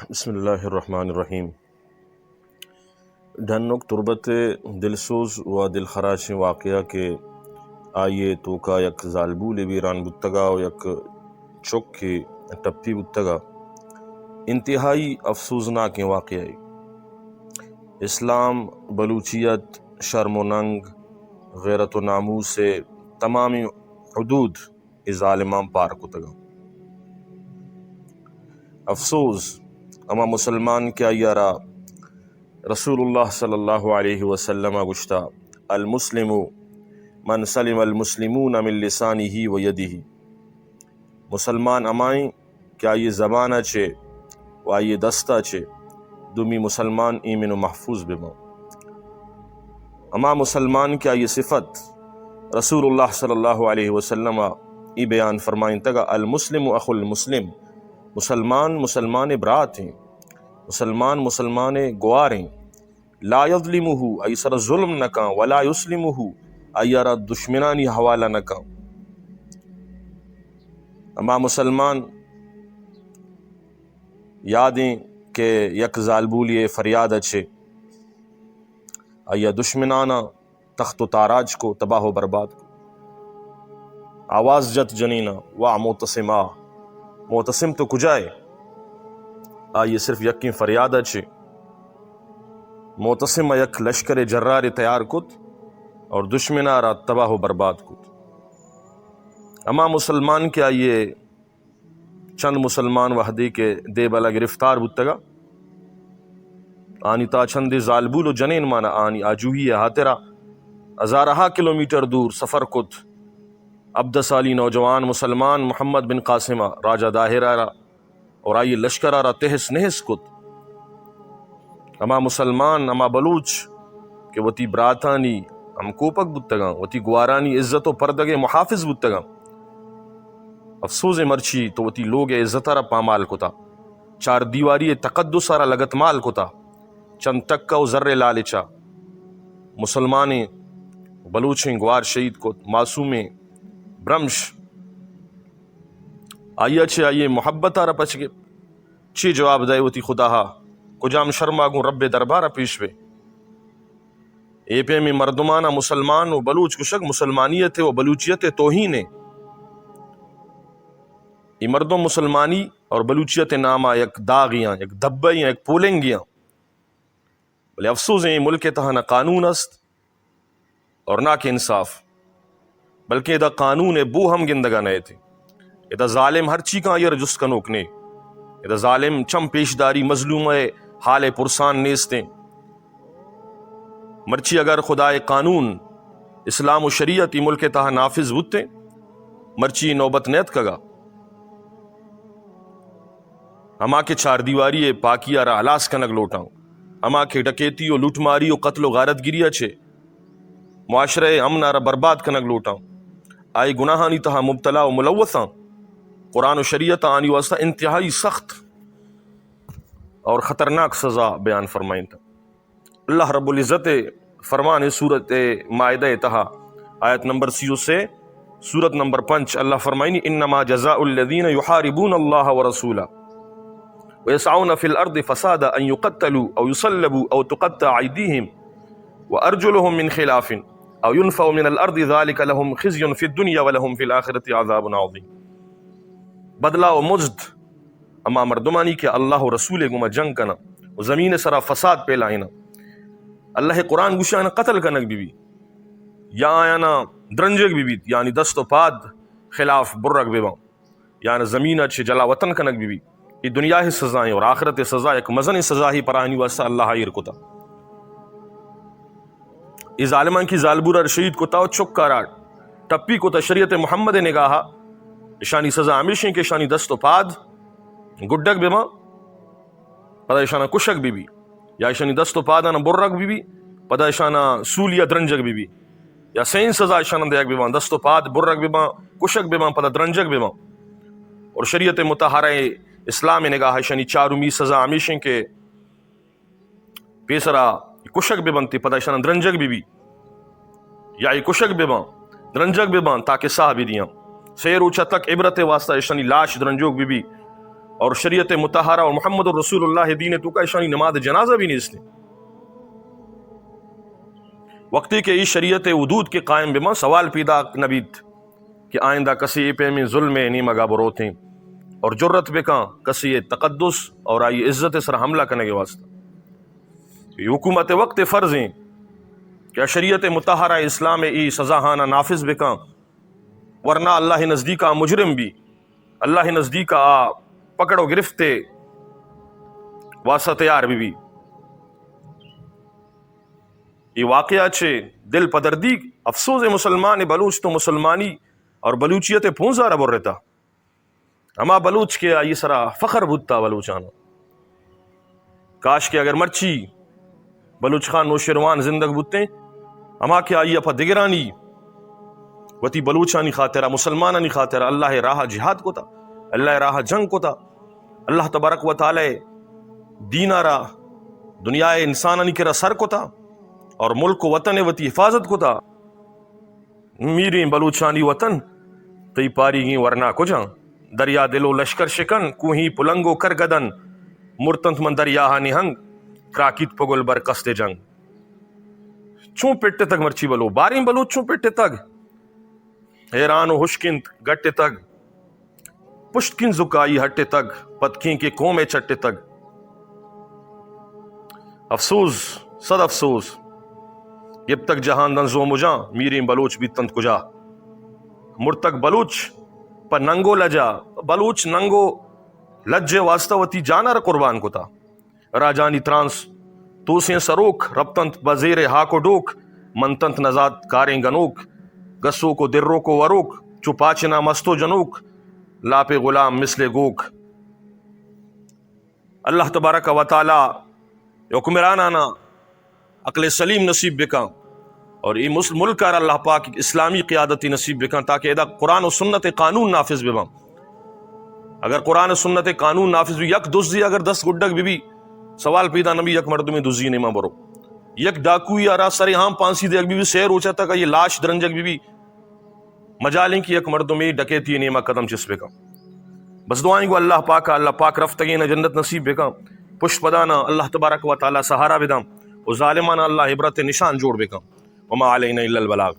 بسم اللہ الرحمن الرحیم. ڈھنک تربت دلسوز و دلخراش واقعہ کے آئیے تو کا یک زالبول ویران بتگا و یک چک کے ٹپی بتگا انتہائی افسوسناک واقعہ. اسلام بلوچیت شرم و ننگ غیرت و ناموس سے تمامی حدود ظالمان پار کتگا. افسوس اما مسلمان کیا یارا رسول اللہ صلی اللہ علیہ وسلم گشتا المسلم من سلم المسلمون من لسانہ و یدہ. مسلمان امائیں کیا یہ زبان اچھے و یہ دستہ اچھے دومی مسلمان ایمن و محفوظ بما. اما مسلمان کیا یہ صفت رسول اللہ صلی اللہ علیہ وسلم ای بیان فرمائیں تگا المسلم اخو المسلم. مسلمان برات ہیں، مسلمان گوار ہیں. لا یظلمہ ای سر ظلم نکاں ولا یسلمہ ای ارا دشمنانی حوالہ نکاں. اما مسلمان یادیں کہ یک زالبولی فریاد اچھے ایا دشمنانا تخت و تاراج کو تباہ و برباد کو. آواز جت جنینا وا معتصما معتصم تو کجائے آئیے صرف یقین فریاد اچھے. معتصم یک لشکر جرار تیار کت اور دشمنا را تباہ و برباد کت. اما مسلمان کے آئیے چند مسلمان وحدی کے دے بلا گرفتار بتگا آنی تا چند زالبول و جنین مانا آنی آجوہی ہاترا ہزارہا کلومیٹر دور سفر کت. 18 سالی نوجوان مسلمان محمد بن قاسمہ راجہ داہرہ را اور آئی لشکرہ را تہس نہس کت. اما مسلمان اما بلوچ کہ وتی براتانی ہم کوپک بتگاں وتی گوارانی عزت و پردگ محافظ بتگاں. افسوس مرچی تو وتی لوگ عزت را پامال کتا چار دیواری تقدس را لگت مال کتا چند تکا و ذر لالچا. مسلمان بلوچیں گوار شہید کت معصومیں برمش آئیے چھے آئیے محبت آرہ پچ گئے چی جواب دائے ہوتی خدا ہا کجام شرما گوں رب دربارہ پیش بے. اے پہ میں مردمانہ مسلمان و بلوچ کشک مسلمانیت و بلوچیت توہین ہے. یہ مردم مسلمانی اور بلوچیت نامہ یک داغیاں یک دبیاں یک پولنگیاں. بلے افسوس ہیں ملک تہا نہ قانون است اور نہ کہ انصاف بلکہ ادا قانون بو ہم گندگا نئے تھے. ادا ظالم ہر چی کا یہ رجس کا نوکنے ادا ظالم چم پیشداری مظلوم حال پرسان نیستیں. مرچی اگر خدا قانون اسلام و شریعت ملک تہا نافذ بودتے مرچی نوبت نیت کگا. اما کے چار دیواری پاکیہ را ہلاس کنگ لوٹاؤں اما کے ڈکیتی و لوٹ ماری و قتل و غارت گیری اچھے معاشرہ امن را برباد کنگ لوٹاؤں. آئی گناہانی تہا مبتلا و ملوثاں قرآن و شریعت آنی واسطہ انتہائی سخت اور خطرناک سزا بیان فرمائیں تھا. اللہ رب العزت فرمان سورت مائدہ تہا آیت نمبر 30 سے سورت نمبر 5 اللہ فرمائنی انما جزاء الذین یحاربون اللہ ورسولہ ویسعون فی الارض فسادا ان یقتلوا او یصلبوا او تقطع ایدیہم وارجلہم من خلاف او ينفوا من الارض ذلك لهم خزي في الدنيا ولهم في الاخره عذاب عظيم. بدلہ و مزد اما مردمانی کے اللہ و رسول گما جنگ کنا و زمین سرا فساد پھیلائنا. اللہ قرآن گوشانا قتل کنک بھی یا آیانا درنجگ بھی یعنی دست و پاد خلاف برک بھی یعنی زمین اچھے جلا وطن کنک بھی یہ دنیا ہی سزائیں اور آخرت سزا ایک مزن سزا ہی پرانی واسطہ اللہ ہی رکتا. اس ظالمان کی ظالبورہ شہید کو تاو چک کارا ٹپی کو تا شریعت محمد نگاہا اشانی سزا ہمیشہ کے اشانی دست و پاد گڈک بیما پدا اشانا کشک بھی یا اشانی دست و پادانا برک بھی پدا اشانا سولیا درنجک بھی یا سین سزا اشانا دیک بیما دست و پاد برک بیما کشک بیما پدا درنجک بیما. اور شریعت متحرہ اسلام نگاہ اشانی چارومی سزا ہمیشہ کے پیسرا کشک بھی بنتی پدا اشانا درنجک بھی یا کشک بھی بان درنجک بھی بان تاکہ ساہ بھی دیاں سیر اوچا تک عبرت واسطہ اشانی لاش درنجوک بھی اور شریعت متحرہ اور محمد الرسول اللہ دین تو کا شانی نماز جنازہ بھی نہیں اس نے وقتی کے اس شریعت ودود کے قائم بما سوال پیدا نبیت کہ آئندہ کسی پہ میں ظلم نہیں مگا بروتیں اور جرت بکاں کسی تقدس اور آئی عزت سر حملہ کرنے کے واسطہ یہ حکومت وقت فرض ہیں کہ شریعت متحرہ اسلام ای سزا ہانا نافذ بکاں ورنہ اللہ نزدیکا مجرم بھی اللہ نزدیکا پکڑ و گرفتے واسطہ تیار بھی یہ واقعہ چھے دل پدردی افسوس مسلمان بلوچ تو مسلمانی اور بلوچیت پونزا ربر رہتا ہما بلوچ کے آئی سرا فخر بھتا بلوچانا کاش کے اگر مرچی بلوچ خان نوشیروان زندگ بھتے ہما کے آئی اپا دگرانی وتی بلوچانی خاطرہ مسلمانانی خاطرہ اللہ راہ جہاد کو تا اللہ راہ جنگ کو تا اللہ تبارک و تعالی دینا را دنیا انسانانی کے را سر کو تا اور ملک و وطن وتی حفاظت کو تا میری بلوچانی وطن تی پاری گی ورنا کو جاں دریا دلو لشکر شکن کوہی پلنگو کر گدن مرتنت من دریا نہنگ کراکیت پگل بر قصد جنگ چون پیٹے تک مرچی بلو باریں بلو چون پیٹے تک حیران و حشکنت گٹے تک پشتکن زکائی ہٹے تک پتکیں کے کومے چٹے تک افسوس صد افسوس جب تک جہان دنزو مجاں میریں بلوچ بھی تند کجا مرتک بلوچ پر ننگو لجا بلوچ ننگو لجے واسطہ وتی جانا را قربان کو تا راجانی ترانس تو سین سروک ربتنت بزیر ہاکو ڈوک منتنت نزاد کاریں گنوک گسو کو درو کو وروک چپاچنا مستو جنوک لاپ غلام مثل گوک اللہ تبارک و تعالی حکمرانانا عقل سلیم نصیب بکا اور یہ ملک کر اللہ پاک اسلامی قیادتی نصیب بکا تاکہ ادا قرآن و سنت قانون نافذ بما اگر قرآن و سنت قانون نافذ بھی یک دزدی اگر 10 گڈک بھی سوال پیدا نبی یک مردمی دزدی نہیں برو یک ڈاکو یا را سر ہاں پانسی دے بھی سیر اوچا تک یہ لاش درنجک بھی مجالیں کی یک مردمی ڈکیتی نیمہ قدم چس بکا بس دعائیں گو اللہ پاک رفتگین جنت نصیب بکا پشت پدانا اللہ تبارک و تعالی سہارا بدام و ظالمانہ اللہ عبرت نشان جوڑ بکا وما علینا الا البلاغ